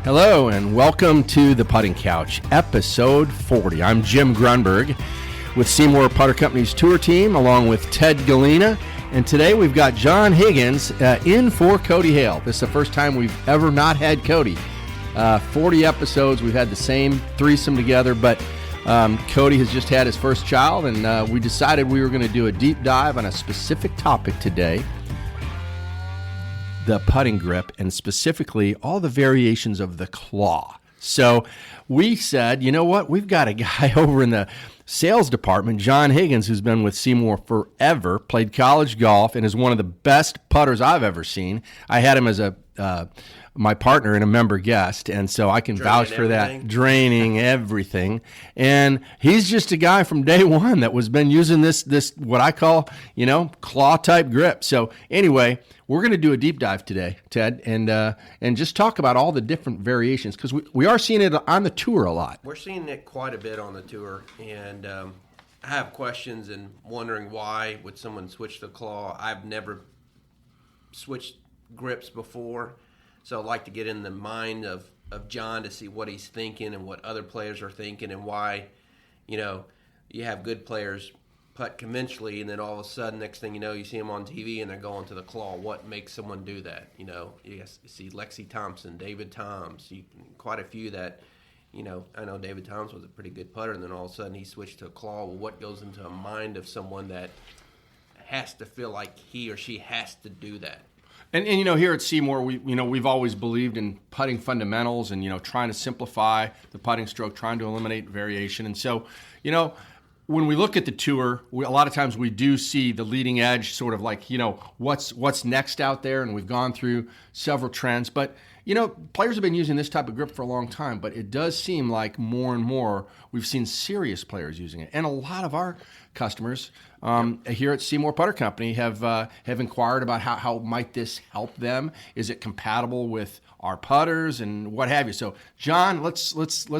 Hello and welcome to the Putting Couch, episode 40. I'm Jim Grundberg with SeeMore Putter Company's tour team along with Ted Gallina. And today we've got John Higgins in for Cody Hale. This is the first time we've ever not had Cody. 40 episodes, we've had the same threesome together, but Cody has just had his first child, and we decided we were going to do a deep dive on a specific topic today. The putting grip, and specifically all the variations of the claw. So we said, you know what, we've got a guy over in the sales department, John Higgins, who's been with SeeMore forever, played college golf, and is one of the best putters I've ever seen. I had him as my partner and a member guest, and so I can vouch for that, draining everything. And he's just a guy from day one that was been using this what I call, claw type grip. So anyway, we're going to do a deep dive today, Ted, and just talk about all the different variations, because we are seeing it on the tour a lot. We're seeing it quite a bit on the tour, and I have questions and wondering why would someone switch the claw. I've never switched grips before, so I'd like to get in the mind of John to see what he's thinking and what other players are thinking, and why, you have good players putt conventionally, and then all of a sudden, next thing you know, you see them on TV and they're going to the claw. What makes someone do that? You see Lexi Thompson, David Toms, quite a few that, I know David Toms was a pretty good putter, and then all of a sudden he switched to a claw. Well, what goes into a mind of someone that has to feel like he or she has to do that? And here at SeeMore, we've always believed in putting fundamentals and trying to simplify the putting stroke, trying to eliminate variation. And so, when we look at the tour, a lot of times we do see the leading edge, sort of like what's next out there, and we've gone through several trends. But players have been using this type of grip for a long time, but it does seem like more and more we've seen serious players using it, and a lot of our customers here at SeeMore Putter Company have inquired about how might this help them. Is it compatible with our putters and what have you? So, John, let's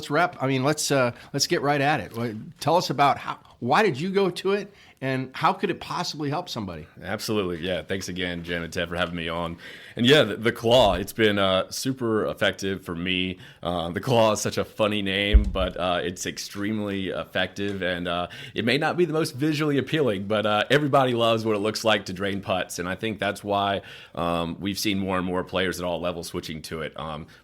wrap. Let's get right at it. Tell us about why did you go to it, and how could it possibly help somebody? Absolutely, yeah. Thanks again, Jim and Ted, for having me on. And yeah, the claw, it's been super effective for me. The claw is such a funny name, but it's extremely effective, and it may not be the most visually appealing, but everybody loves what it looks like to drain putts, and I think that's why we've seen more and more players at all levels switching to it.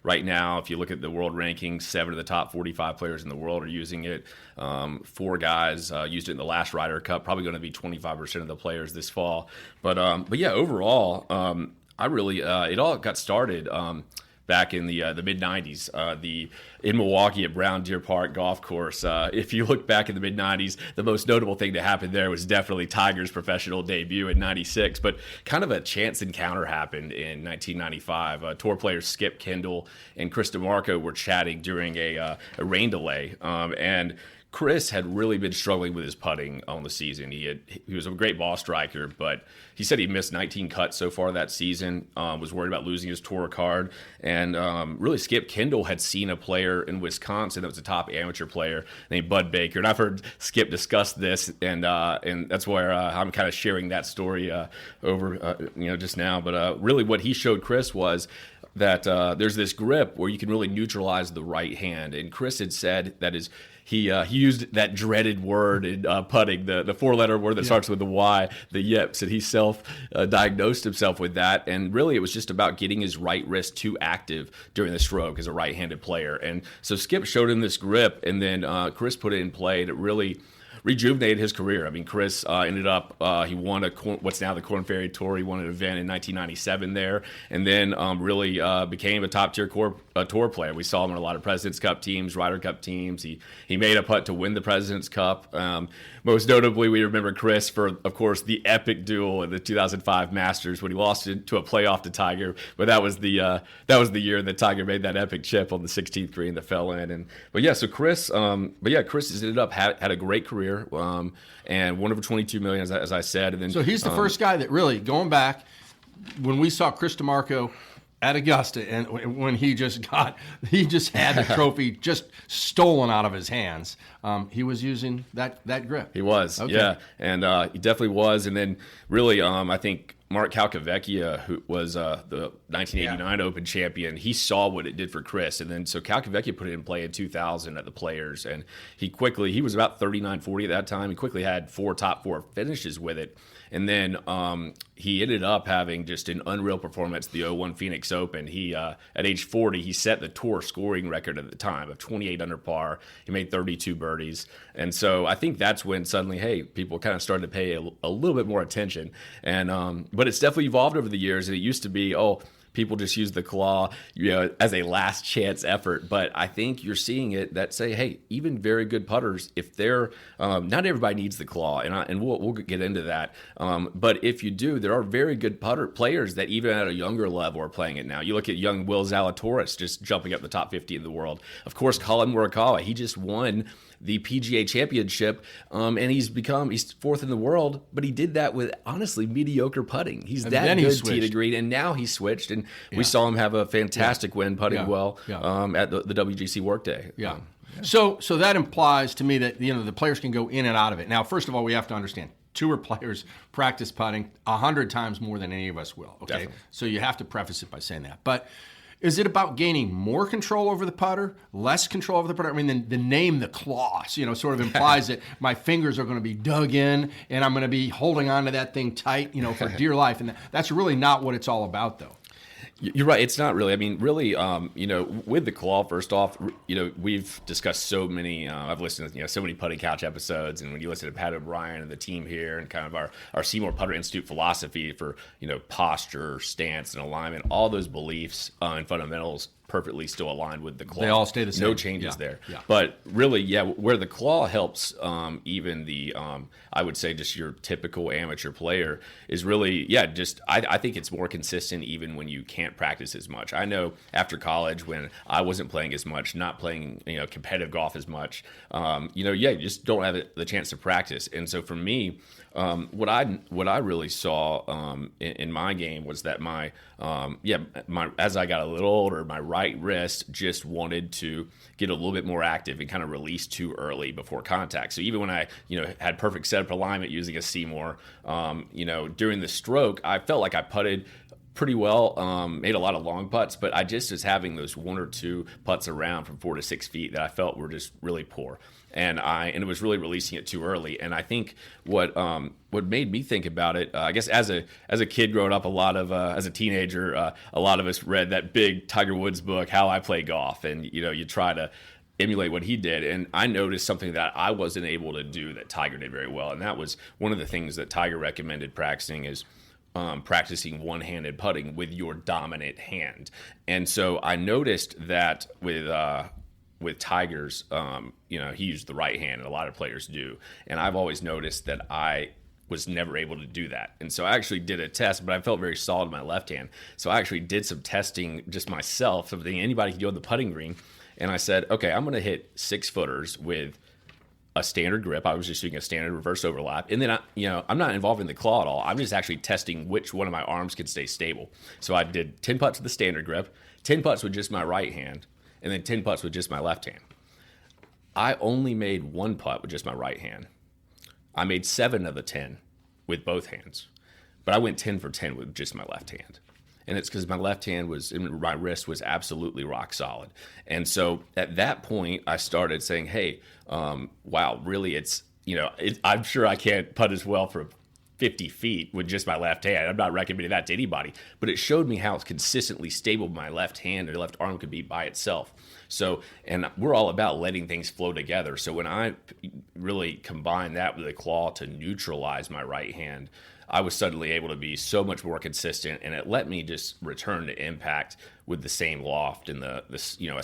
Right now, if you look at the world rankings, 7 of the top 45 players in the world are using it. 4 guys used it in the last Ryder Cup, probably going to be 25% of the players this fall. But yeah, overall, I really it all got started back in the mid-'90s, in Milwaukee at Brown Deer Park Golf Course. If you look back in the mid-'90s, the most notable thing to happen there was definitely Tiger's professional debut in '96, but kind of a chance encounter happened in 1995. Tour players Skip Kendall and Chris DeMarco were chatting during a rain delay, and Chris had really been struggling with his putting on the season. He was a great ball striker, but he said he missed 19 cuts so far that season, was worried about losing his tour card. And really, Skip Kendall had seen a player in Wisconsin that was a top amateur player named Bud Baker. And I've heard Skip discuss this, and that's where I'm kind of sharing that story over just now. But really what he showed Chris was that there's this grip where you can really neutralize the right hand. And Chris had said that he used that dreaded word in putting, the 4-letter word that starts with the Y, the yips, and he self-diagnosed himself with that. And really, it was just about getting his right wrist too active during the stroke as a right-handed player. And so Skip showed him this grip, and then Chris put it in play, and it really rejuvenated his career. I mean, Chris ended up, he won what's now the Korn Ferry Tour. He won an event in 1997 there, and then really became a top-tier tour player. We saw him in a lot of President's Cup teams, Ryder Cup teams. He made a putt to win the President's Cup. Most notably, we remember Chris for, of course, the epic duel in the 2005 Masters when he lost it to a playoff to Tiger. But that was the year that Tiger made that epic chip on the 16th green that fell in. Chris has ended up had a great career. And one over 22 million, as I said. And then, so he's the first guy that really, going back, when we saw Chris DeMarco at Augusta, and when he just had the trophy just stolen out of his hands, he was using that grip. He was, okay. Yeah, and he definitely was. And then really, I think Mark Calcavecchia, who was the 1989 Open champion, he saw what it did for Chris. And then so Calcavecchia put it in play in 2000 at the Players. And he was about 39-40 at that time. He quickly had 4 top 4 finishes with it. And then he ended up having just an unreal performance at the '01 Phoenix Open. He at age 40, he set the tour scoring record at the time of 28 under par. He made 32 birdies. And so I think that's when suddenly, hey, people kind of started to pay a little bit more attention. And but it's definitely evolved over the years. And it used to be, people just use the claw, as a last chance effort. But I think you're seeing it that say, hey, even very good putters, if they're not everybody needs the claw, and we'll get into that. But if you do, there are very good players that even at a younger level are playing it now. You look at young Will Zalatoris just jumping up the top 50 in the world. Of course, Colin Morikawa, he just won the PGA Championship, and he's 4th in the world, but he did that with honestly mediocre putting. He's that good tee to green, and now he switched, and we saw him have a fantastic win putting well at the WGC Workday. Yeah. So that implies to me that the players can go in and out of it. Now, first of all, we have to understand tour players practice putting 100 times more than any of us will. Okay, definitely. So you have to preface it by saying that, but. Is it about gaining more control over the putter, less control over the putter? I mean, the name, the claws, sort of implies that my fingers are going to be dug in and I'm going to be holding on to that thing tight, for dear life. And that's really not what it's all about, though. You're right. It's not really. I mean, really, with the claw, first off, we've discussed so many, I've listened to, so many putting couch episodes. And when you listen to Pat O'Brien and the team here and kind of our SeeMore Putter Institute philosophy for, posture, stance, and alignment, all those beliefs and fundamentals perfectly still aligned with the claw. They all stay the same. No changes there. Yeah. But really, where the claw helps even the, I would say just your typical amateur player is really, I think it's more consistent even when you can't practice as much. I know after college when I wasn't playing as much, not playing, competitive golf as much, you just don't have the chance to practice. And so for me, what I really saw in my game was that my as I got a little older, my right wrist just wanted to get a little bit more active and kind of release too early before contact. So even when I had perfect setup alignment using a SeeMore, during the stroke, I felt like I putted pretty well, made a lot of long putts, but I just was having those 1 or 2 putts around from 4 to 6 feet that I felt were just really poor. And it was really releasing it too early. And I think what made me think about it, I guess as a kid growing up, as a teenager, a lot of us read that big Tiger Woods book, How I Play Golf, and you try to emulate what he did. And I noticed something that I wasn't able to do that Tiger did very well, and that was one of the things that Tiger recommended practicing is practicing one-handed putting with your dominant hand. And so I noticed that with Tiger's, he used the right hand, and a lot of players do. And I've always noticed that I was never able to do that. And so I actually did a test, but I felt very solid in my left hand. So I actually did some testing just myself, something anybody can do on the putting green. And I said, okay, I'm going to hit 6-footers with a standard grip. I was just doing a standard reverse overlap. And then, I'm not involved in the claw at all. I'm just actually testing which one of my arms can stay stable. So I did 10 putts with the standard grip, 10 putts with just my right hand, and then 10 putts with just my left hand. I only made 1 putt with just my right hand. I made 7 of the 10 with both hands, but I went 10 for 10 with just my left hand. And it's because my left hand my wrist was absolutely rock solid. And so at that point, I started saying, hey, wow, really, I'm sure I can't putt as well for 50 feet with just my left hand. I'm not recommending that to anybody, but it showed me how consistently stable my left hand or left arm could be by itself. So, and we're all about letting things flow together. So when I really combined that with a claw to neutralize my right hand, I was suddenly able to be so much more consistent, and it let me just return to impact with the same loft and a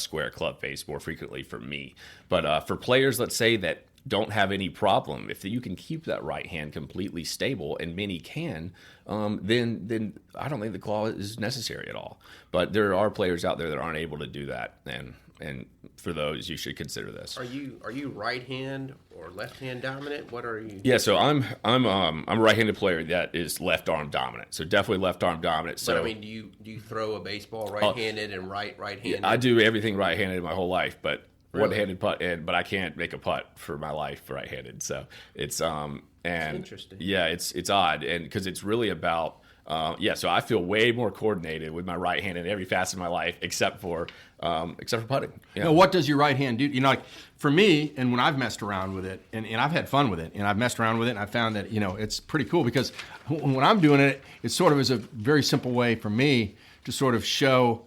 square club face more frequently for me. But for players, let's say that don't have any problem, if you can keep that right hand completely stable, and many can, then I don't think the claw is necessary at all. But there are players out there that aren't able to do that, and for those, you should consider this. Are you right hand or left hand dominant? What are you? Yeah, so I'm a right-handed player that is left arm dominant. So definitely left arm dominant. So but I mean, do you throw a baseball right-handed and right-handed? Yeah, I do everything right-handed my whole life, but Really? one-handed putt, but I can't make a putt for my life right-handed. So it's and interesting. Yeah, it's odd, and because it's really about So I feel way more coordinated with my right hand in every facet of my life, except for putting. Yeah. Now, what does your right hand do? You know, like for me, and when I've messed around with it, and I've had fun with it, and I've messed around with it, and I found that, you know, it's pretty cool because when I'm doing it, it sort of is a very simple way for me to sort of show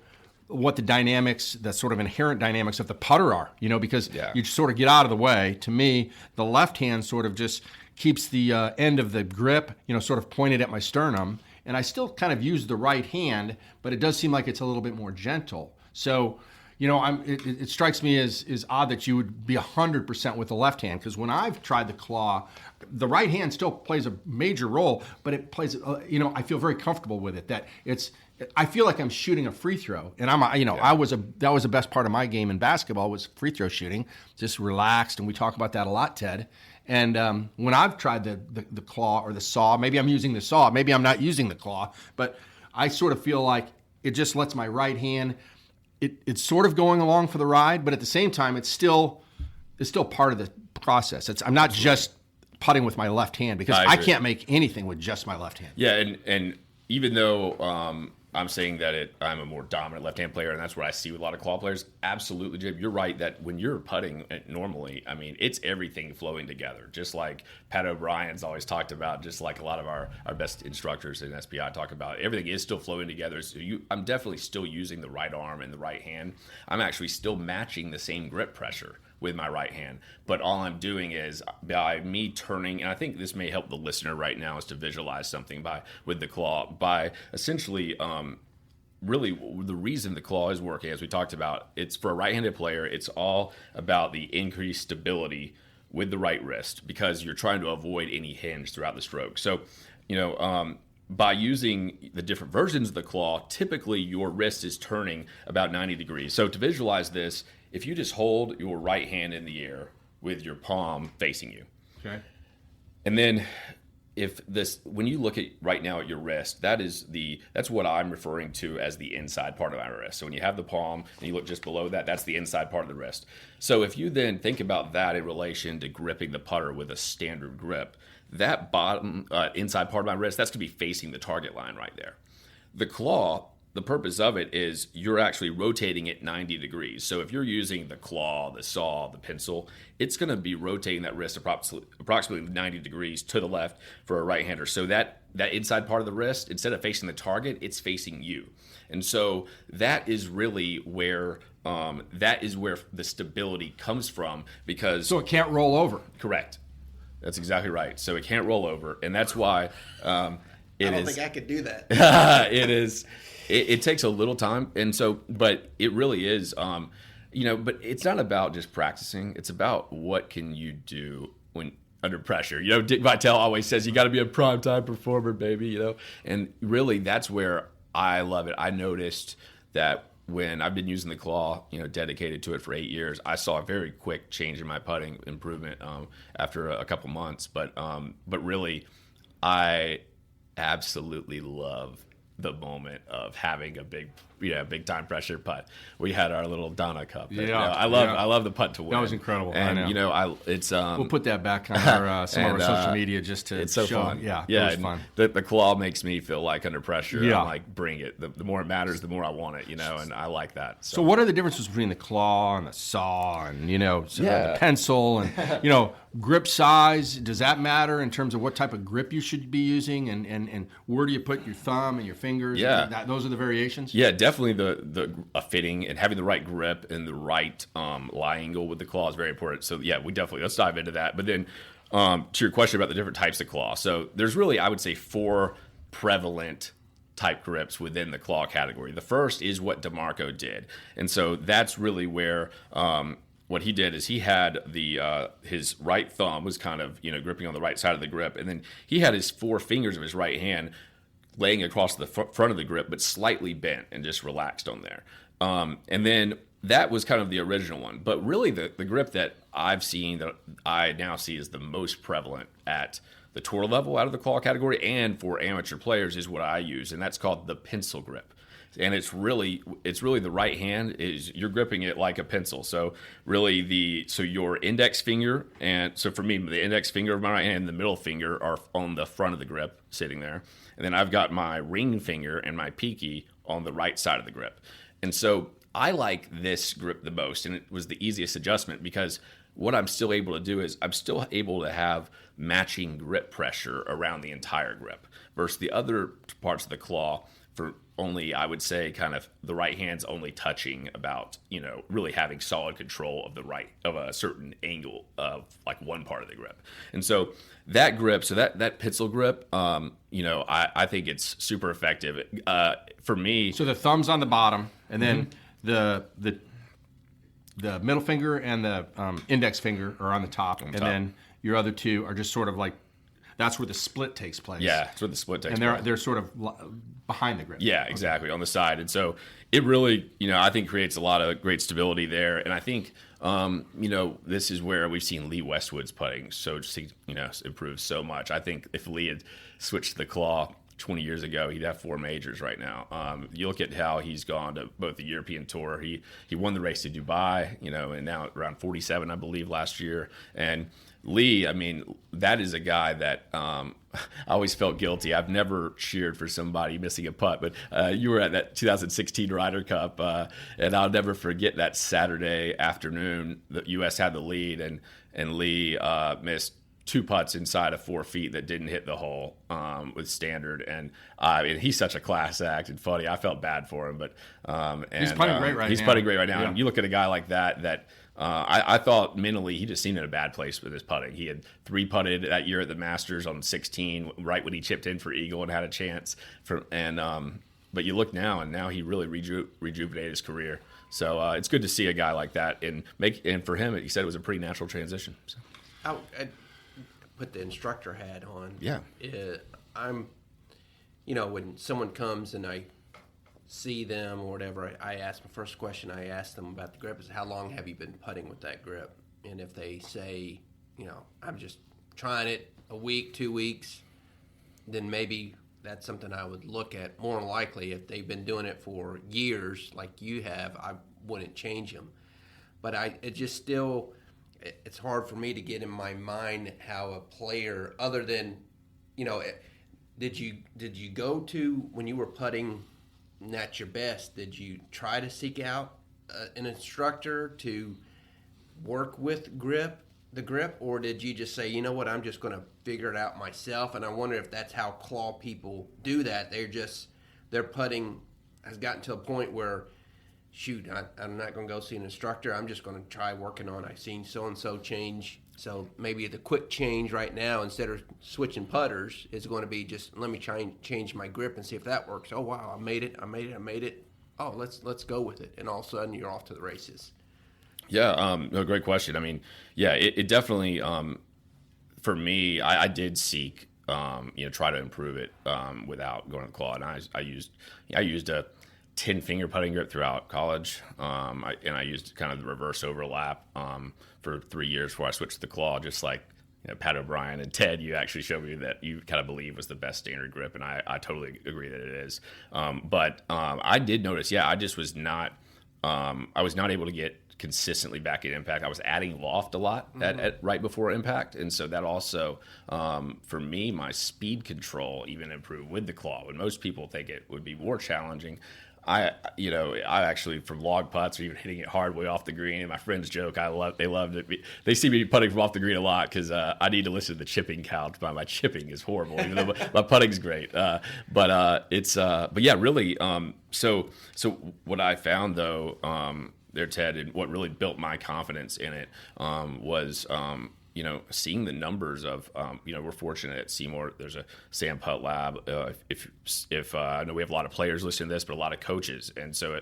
what the dynamics, the sort of inherent dynamics of the putter are, you know, because you sort of get out of the way. To me, the left hand sort of just keeps the end of the grip, you know, sort of pointed at my sternum. And I still kind of use the right hand, but it does seem like it's a little bit more gentle. So, you know, it strikes me as odd that you would be 100% with the left hand, because when I've tried the claw, the right hand still plays a major role, but it plays, you know, I feel very comfortable with it. That I feel like I'm shooting a free throw, and that was the best part of my game in basketball was free throw shooting, just relaxed, and we talk about that a lot, Ted. And when I've tried the claw or the saw, maybe I'm using the saw, maybe I'm not using the claw, but I sort of feel like it just lets my right hand. It's sort of going along for the ride, but at the same time, it's still part of the process. I'm not just putting with my left hand, because I can't make anything with just my left hand. Yeah, and even though I'm saying that I'm a more dominant left-hand player, and that's what I see with a lot of claw players. Absolutely, Jim, you're right that when you're putting normally, I mean, it's everything flowing together. Just like Pat O'Brien's always talked about, just like a lot of our best instructors in SPi talk about, everything is still flowing together. So I'm definitely still using the right arm and the right hand. I'm actually still matching the same grip pressure with my right hand, but all I'm doing is by me turning, and I think this may help the listener right now, is to visualize something with the claw, by essentially really the reason the claw is working, as we talked about, it's for a right-handed player, it's all about the increased stability with the right wrist, because you're trying to avoid any hinge throughout the stroke. So, you know, by using the different versions of the claw, typically your wrist is turning about 90 degrees. So to visualize this, if you just hold your right hand in the air with your palm facing you. Okay. And then when you look at right now at your wrist, that's what I'm referring to as the inside part of my wrist. So when you have the palm and you look just below that, that's the inside part of the wrist. So if you then think about that in relation to gripping the putter with a standard grip, that bottom inside part of my wrist, that's going to be facing the target line right there. The claw, the purpose of it is you're actually rotating it 90 degrees. So if you're using the claw, the saw, the pencil, it's going to be rotating that wrist approximately 90 degrees to the left for a right-hander. So that inside part of the wrist, instead of facing the target, it's facing you. And so that is really where the stability comes from, because So it can't roll over. Correct. That's exactly right. So it can't roll over, and that's why I don't think I could do that. It is. It takes a little time, and so, but it really is. But it's not about just practicing. It's about what can you do when under pressure. You know, Dick Vitale always says you got to be a primetime performer, baby. You know, and really that's where I love it. I noticed that when I've been using the claw, you know, dedicated to it for 8 years, I saw a very quick change in my putting improvement after a couple months. But really, I absolutely love the moment of having a big time pressure putt. We had our little Donna Cup. Yeah, you know, I love the putt to win. That was incredible. And I know. you know, it's we'll put that back on our some of our social media just to it's so show. fun. Yeah, yeah, it was fun. The claw makes me feel like under pressure. Yeah. I'm like, bring it. The more it matters, the more I want it. You know, and I like that. So what are the differences between the claw and the saw, and the pencil, and grip size? Does that matter in terms of what type of grip you should be using, and where do you put your thumb and your fingers? Yeah, those are the variations. Yeah, definitely the fitting and having the right grip and the right lie angle with the claw is very important. So yeah, let's dive into that. But then to your question about the different types of claw, so there's really, I would say, 4 prevalent type grips within the claw category. The first is what DeMarco did, and so that's really where what he did is he had his right thumb was kind of gripping on the right side of the grip, and then he had his 4 fingers of his right hand laying across the front of the grip, but slightly bent and just relaxed on there. And then that was kind of the original one. But really the grip that I've seen, that I now see is the most prevalent at the tour level out of the claw category and for amateur players, is what I use, and that's called the pencil grip. and it's really the right hand is you're gripping it like a pencil. So really so your index finger, and so for me the index finger of my right hand and the middle finger are on the front of the grip sitting there, and then I've got my ring finger and my pinky on the right side of the grip. And so I like this grip the most, and it was the easiest adjustment because what I'm still able to do is I'm still able to have matching grip pressure around the entire grip versus the other parts of the claw for only, I would say, kind of the right hand's only touching about, really having solid control of a certain angle of like one part of the grip. And so that grip, so that pencil grip, I think it's super effective. For me. So the thumb's on the bottom, and then the middle finger and the index finger are on the top, and then your other two are just sort of like, that's where the split takes place. Yeah, that's where the split takes place. place. And they're sort of behind the grip. Yeah, exactly, on the side. And so it really, I think creates a lot of great stability there. And I think, this is where we've seen Lee Westwood's putting improve so much. I think if Lee had switched the claw 20 years ago, he'd have 4 majors right now. You look at how he's gone to both the European Tour. He won the race to Dubai, and now around 47, I believe, last year. And Lee, I mean, that is a guy that I always felt guilty. I've never cheered for somebody missing a putt, but you were at that 2016 Ryder Cup, and I'll never forget that Saturday afternoon. The U.S. had the lead, and Lee missed 2 putts inside of 4 feet that didn't hit the hole with standard, and he's such a class act and funny. I felt bad for him, but he's putting great right now. He's putting great right now. Yeah. And you look at a guy like that. I thought mentally he just seemed in a bad place with his putting. He had 3 putted that year at the Masters on 16, right when he chipped in for eagle and had a chance. But you look now, and now he really rejuvenated his career. So it's good to see a guy like that, and for him, he said it was a pretty natural transition. So. I put the instructor hat on. Yeah. I'm, when someone comes and I see them or whatever, I ask the first question I ask them about the grip is, how long have you been putting with that grip? And if they say, I'm just trying it a week, 2 weeks, then maybe that's something I would look at. More than likely, if they've been doing it for years like you have, I wouldn't change them. But it's hard for me to get in my mind how a player, other than, did you go to, when you were putting at your best, did you try to seek out an instructor to work with the grip, or did you just say, I'm just going to figure it out myself? And I wonder if that's how claw people do that. Their putting has gotten to a point where, shoot, I'm not going to go see an instructor. I'm just going to try working on, I've seen so-and-so change. So maybe the quick change right now, instead of switching putters, is going to be just, let me try and change my grip and see if that works. Oh, wow, I made it. Oh, let's go with it. And all of a sudden, you're off to the races. Yeah, great question. I mean, yeah, it definitely, for me, I did seek, try to improve it without going to the claw. And I used a 10-finger putting grip throughout college, and I used kind of the reverse overlap for 3 years before I switched to the claw, just like Pat O'Brien and Ted, you actually showed me that you kind of believe was the best standard grip, and I totally agree that it is. But I did notice, I just was not I was not able to get consistently back at impact. I was adding loft a lot at right before impact, and so that also for me, my speed control even improved with the claw. When most people think it would be more challenging, I actually, from log putts or even hitting it hard way off the green, and my friends joke, they loved it. They see me putting from off the green a lot because I need to listen to the chipping count. My chipping is horrible, even though my putting's great. But yeah, really. So what I found though, there, Ted, and what really built my confidence in it was seeing the numbers of, we're fortunate at SeeMore. There's a Sam Putt lab. If I know we have a lot of players listening to this, but a lot of coaches. And so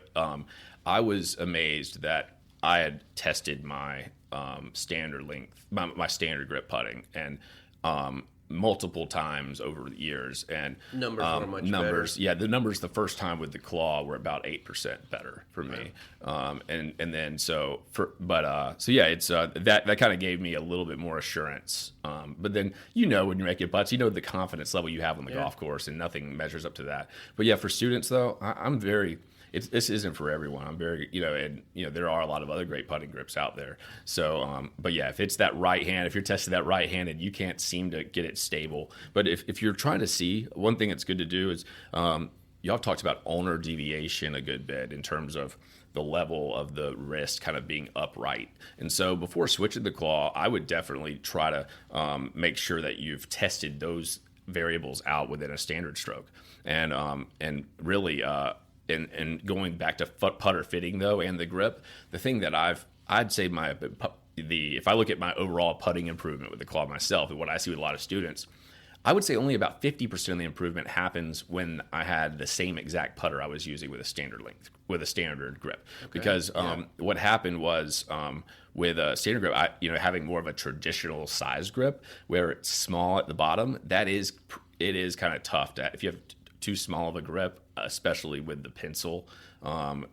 I was amazed that I had tested my standard length, my standard grip putting. And multiple times over the years, and Numbers were much numbers. Yeah, the numbers the first time with the claw were about 8% better for me, and then so yeah, it's that kind of gave me a little bit more assurance. But then when you're making putts, the confidence level you have on the golf course, and nothing measures up to that. But yeah, for students though, I'm very. This isn't for everyone. I'm very, there are a lot of other great putting grips out there. So, but yeah, if it's that right hand, if you're testing that right handed, you can't seem to get it stable. But if you're trying to see, one thing that's good to do is, y'all talked about ulnar deviation a good bit in terms of the level of the wrist kind of being upright. And so before switching the claw, I would definitely try to make sure that you've tested those variables out within a standard stroke. And really, and going back to putter fitting though, and the grip, the thing that I'd say if I look at my overall putting improvement with the claw myself, and what I see with a lot of students, I would say only about 50% of the improvement happens when I had the same exact putter I was using with a standard grip. Okay. Because what happened was with a standard grip, having more of a traditional size grip where it's small at the bottom, it is kind of tough if you have too small of a grip, especially with the pencil,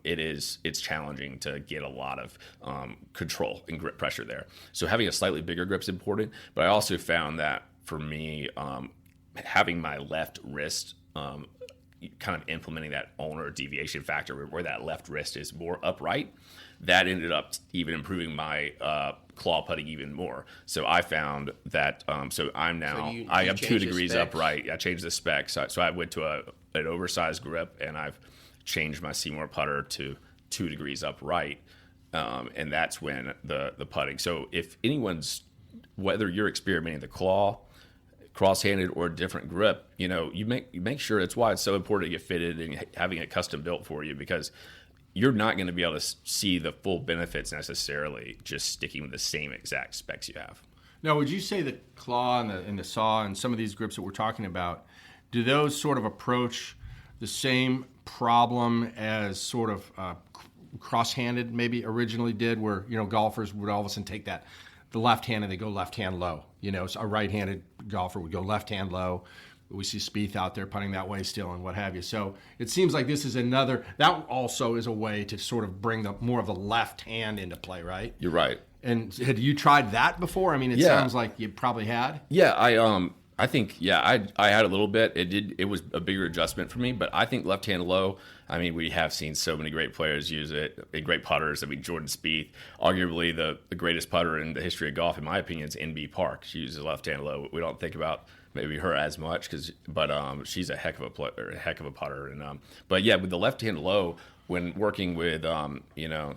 it's challenging to get a lot of control and grip pressure there. So having a slightly bigger grip is important. But I also found that for me, having my left wrist, kind of implementing that ulnar deviation factor where that left wrist is more upright, that ended up even improving my claw putting even more. So I found that I am 2 degrees upright. I changed the specs. So I went to an oversized grip, and I've changed my SeeMore putter to 2 degrees upright, and that's when the putting. So if whether you're experimenting the claw, cross-handed, or a different grip, you make sure. That's why it's so important to get fitted and having it custom built for you, because you're not going to be able to see the full benefits necessarily just sticking with the same exact specs you have. Now, would you say the claw and the saw and some of these grips that we're talking about, do those sort of approach the same problem as sort of cross-handed maybe originally did, where golfers would all of a sudden take the left hand and they go left hand low? So a right-handed golfer would go left hand low. We see Spieth out there putting that way still and what have you. So it seems like this is that also is a way to sort of bring more of the left hand into play, right? You're right. And had you tried that before? I mean, it sounds like you probably had. Yeah, I think, I had a little bit. It was a bigger adjustment for me, but I think left hand low, I mean, we have seen so many great players use it, and great putters. I mean, Jordan Spieth, arguably the greatest putter in the history of golf, in my opinion, is NB Park. She uses left hand low. We don't think about maybe her as much, but she's a heck of a putter. And but yeah, with the left hand low, when working with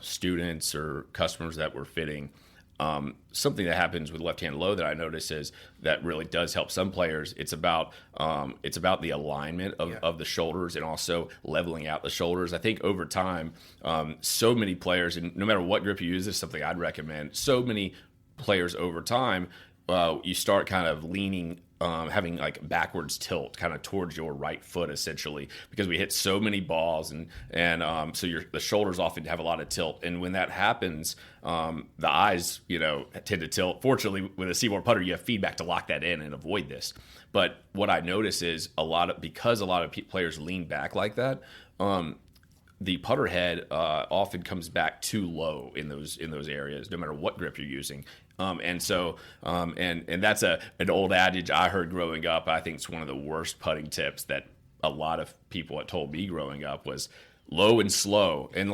students or customers that were fitting, something that happens with left hand low that I notice is that really does help some players. It's about the alignment of the shoulders, and also leveling out the shoulders. I think over time, so many players, and no matter what grip you use, this is something I'd recommend. So many players over time, you start kind of leaning, having like backwards tilt kind of towards your right foot, essentially, because we hit so many balls, and so the shoulders often have a lot of tilt. And when that happens, the eyes, tend to tilt. Fortunately, with a SeeMore putter, you have feedback to lock that in and avoid this. But what I notice is because a lot of players lean back like that, the putter head often comes back too low in those areas, no matter what grip you're using. And that's an old adage I heard growing up. I think it's one of the worst putting tips that a lot of people had told me growing up was low and slow. And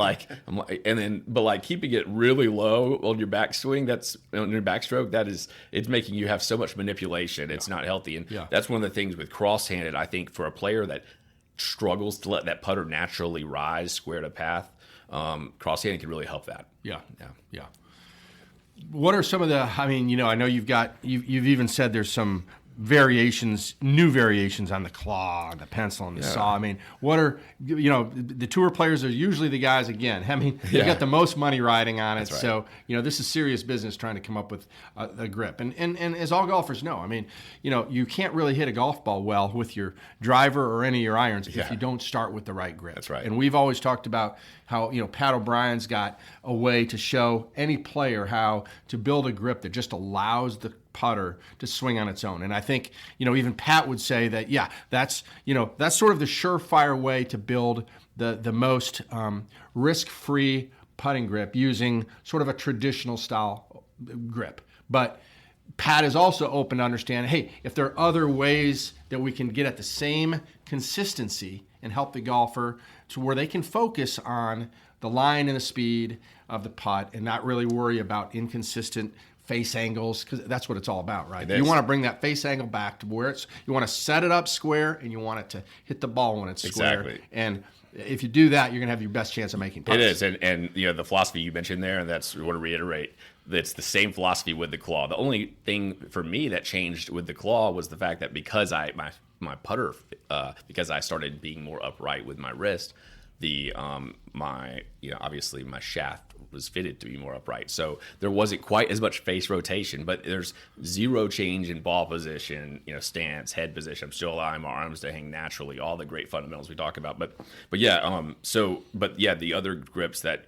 but keeping it really low on your backswing, that's on your backstroke, it's making you have so much manipulation. It's not healthy. And that's one of the things with cross-handed, I think, for a player that struggles to let that putter naturally rise square to path, cross-handed can really help that. Yeah. What are some of the? I mean, I know you've even said there's some new variations on the claw, the pencil, and the saw. I mean, what are the tour players are usually the guys again. I mean, they got the most money riding on it. That's right. So this is serious business trying to come up with a grip. And as all golfers know, I mean, you can't really hit a golf ball well with your driver or any of your irons if you don't start with the right grip. That's right. And we've always talked about how Pat O'Brien's got a way to show any player how to build a grip that just allows the putter to swing on its own. And I think, even Pat would say that, that's sort of the surefire way to build the most risk-free putting grip using sort of a traditional style grip. But Pat is also open to understand, hey, if there are other ways that we can get at the same consistency and help the golfer to where they can focus on the line and the speed of the putt and not really worry about inconsistent face angles, because that's what it's all about, right? You want to bring that face angle back to where you want to set it up square, and you want it to hit the ball when it's square. Exactly. And if you do that, you're going to have your best chance of making putts. It is, and the philosophy you mentioned there, and that's what to reiterate. It's the same philosophy with the claw. The only thing for me that changed with the claw was the fact that because my putter, because I started being more upright with my wrist, obviously my shaft was fitted to be more upright. So there wasn't quite as much face rotation, but there's zero change in ball position, stance, head position. I'm still allowing my arms to hang naturally, all the great fundamentals we talk about. But the other grips that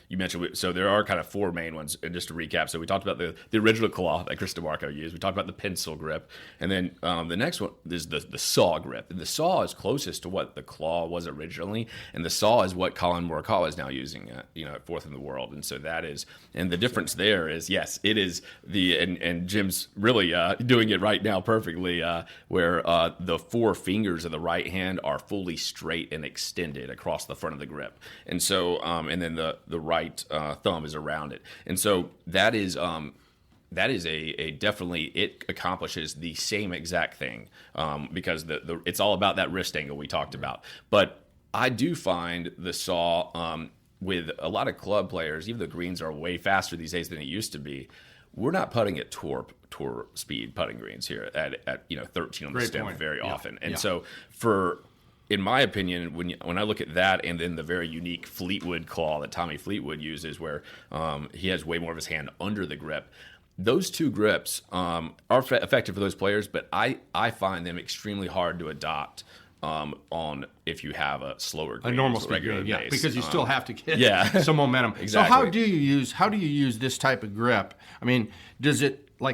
you mentioned, so there are kind of four main ones. And just to recap, so we talked about the original claw that Chris DeMarco used. We talked about the pencil grip. And then the next one is the saw grip. And the saw is closest to what the claw was originally. And the saw is what Colin Morikawa is now using at fourth in the world. And so that is, and the difference there is, yes, it is and Jim's really doing it right now perfectly, where the four fingers of the right hand are fully straight and extended across the front of the grip. And so, and then the right thumb is around it. And so that is a definitely, it accomplishes the same exact thing, because it's all about that wrist angle we talked about. But I do find the saw, with a lot of club players, even though greens are way faster these days than it used to be, we're not putting at tour speed putting greens here at 13 on the stem very often. And so in my opinion, when I look at that and then the very unique Fleetwood claw that Tommy Fleetwood uses, where he has way more of his hand under the grip, those two grips are effective for those players, but I find them extremely hard to adopt on if you have a slower green, a normal speed regular green, base. Because you still have to get some momentum. Exactly. So how do you use this type of grip? I mean,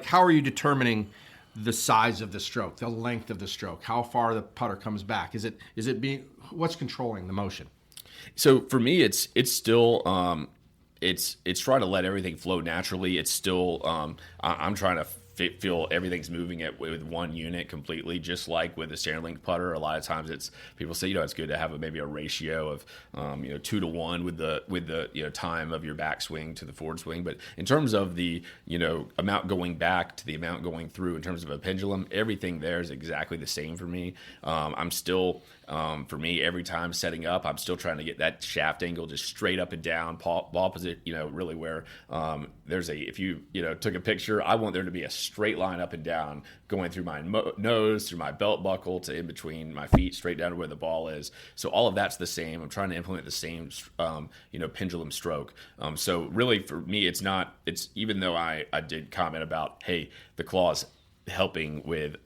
how are you determining the size of the stroke, the length of the stroke, how far the putter comes back? Is it being, what's controlling the motion? So for me, it's still it's trying to let everything flow naturally. It's still I'm trying to feel everything's moving with one unit completely, just like with a Standard putter. A lot of times people say it's good to have maybe a ratio of 2-to-1 with the time of your backswing to the forward swing. But in terms of the amount going back to the amount going through in terms of a pendulum, everything there is exactly the same for me. I'm still for me, every time setting up, I'm still trying to get that shaft angle just straight up and down, ball position, really where if you took a picture, I want there to be a straight line up and down going through my nose, through my belt buckle, to in between my feet, straight down to where the ball is. So all of that's the same. I'm trying to implement the same, pendulum stroke. So really for me, it's even though I did comment about, hey, the claw's helping with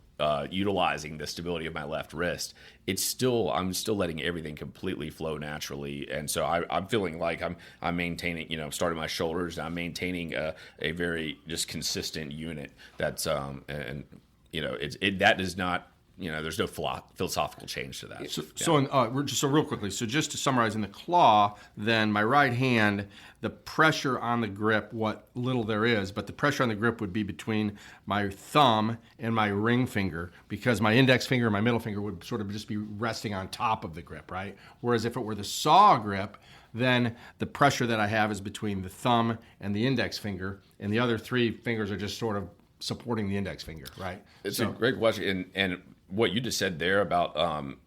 utilizing the stability of my left wrist, I'm still letting everything completely flow naturally. And so I'm feeling like I'm maintaining, starting my shoulders, I'm maintaining a very just consistent unit that's that does not, there's no philosophical change to that. So real quickly, so just to summarize, in the claw, then my right hand, the pressure on the grip, what little there is, but the pressure on the grip would be between my thumb and my ring finger, because my index finger and my middle finger would sort of just be resting on top of the grip, right? Whereas if it were the saw grip, then the pressure that I have is between the thumb and the index finger, and the other three fingers are just sort of supporting the index finger, right? It's a great question, and what you just said there about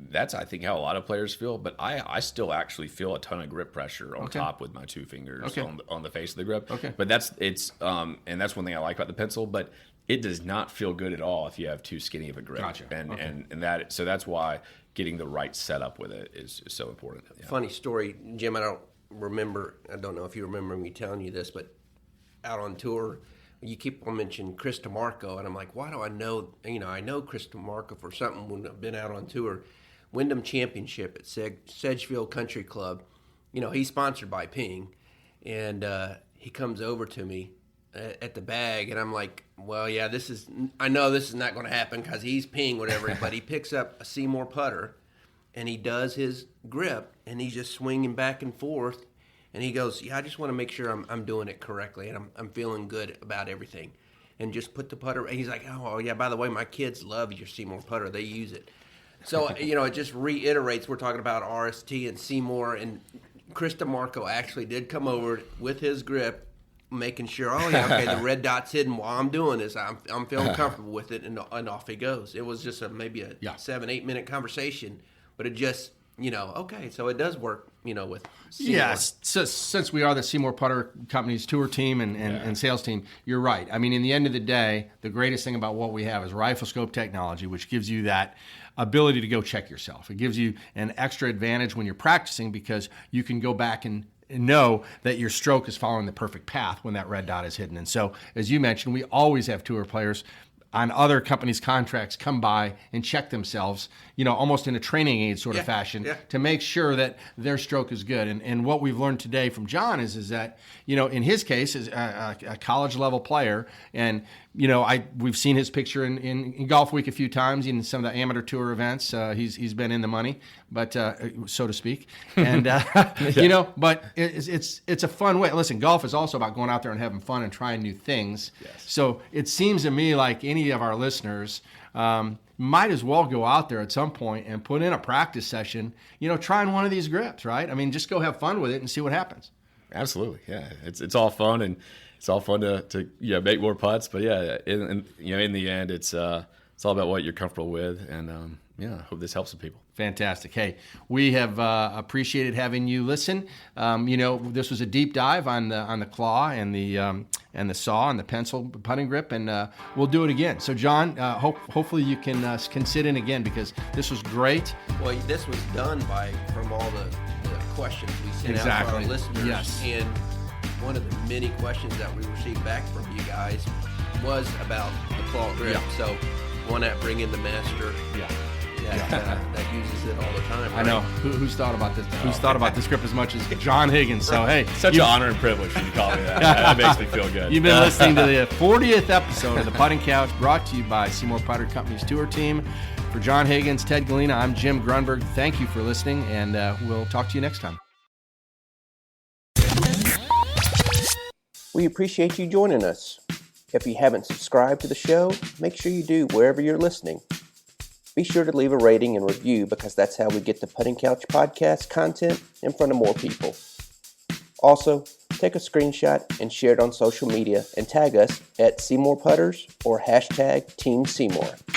that's I think how a lot of players feel, but I still actually feel a ton of grip pressure on top with my two fingers on the face of the grip. Okay. But that's and that's one thing I like about the pencil, but it does not feel good at all if you have too skinny of a grip. Gotcha. And that's why getting the right setup with it is so important. Yeah. Funny story, Jim. I don't know if you remember me telling you this, but out on tour, you keep on mentioning Chris DeMarco, and I'm like, why do I know? I know Chris DeMarco for something when I've been out on tour. Wyndham Championship at Sedgefield Country Club. He's sponsored by Ping, and he comes over to me at the bag, and I'm like, well, yeah, I know this is not going to happen because he's peeing whatever, but he picks up a SeeMore putter, and he does his grip, and he's just swinging back and forth, and he goes, yeah, I just want to make sure I'm doing it correctly, and I'm feeling good about everything, and just put the putter, and he's like, oh, yeah, by the way, my kids love your SeeMore putter. They use it. So, it just reiterates, we're talking about RST and SeeMore, and Chris DeMarco actually did come over with his grip, making sure, oh yeah, okay, the red dot's hidden while I'm doing this. I'm feeling comfortable with it, and off he goes. It was just maybe a 7-8 minute conversation, but it just, okay, so it does work, with SeeMore. Yes, so since we are the SeeMore Putter Company's tour team and sales team, you're right. I mean, in the end of the day, the greatest thing about what we have is rifle scope technology, which gives you that ability to go check yourself. It gives you an extra advantage when you're practicing because you can go back and know that your stroke is following the perfect path when that red dot is hidden. And so, as you mentioned, we always have tour players on other companies' contracts come by and check themselves, almost in a training aid sort of fashion to make sure that their stroke is good. And what we've learned today from John is that, in his case, is a college level player. And, we've seen his picture in Golf Week a few times in some of the amateur tour events. He's been in the money, but so to speak. And, but it's a fun way. Listen, golf is also about going out there and having fun and trying new things. Yes. So it seems to me like any of our listeners might as well go out there at some point and put in a practice session, trying one of these grips, right? I mean, just go have fun with it and see what happens. Absolutely. Yeah. It's all fun, and it's all fun to make more putts, but in the end, it's all about what you're comfortable with, and I hope this helps some people. Fantastic. Hey, we have appreciated having you listen. This was a deep dive on the claw and the saw and the pencil putting grip, and we'll do it again. So, John, hopefully you can sit in again because this was great. Well, this was done from all the questions we sent out to our listeners. Yes. And one of the many questions that we received back from you guys was about the claw grip. Yeah. So, why not bring in the master? That uses it all the time. Right? I know. Who's thought about this? Who's thought about this grip as much as John Higgins? So hey, such an honor and privilege when you call me that. That makes me feel good. You've been listening to the 40th episode of the Putting Couch, brought to you by SeeMore Putter Company's tour team. For John Higgins, Ted Gallina, I'm Jim Grundberg. Thank you for listening, and we'll talk to you next time. We appreciate you joining us. If you haven't subscribed to the show, make sure you do wherever you're listening. Be sure to leave a rating and review because that's how we get the Putting Couch podcast content in front of more people. Also, take a screenshot and share it on social media and tag us at SeeMore Putters or #Team SeeMore.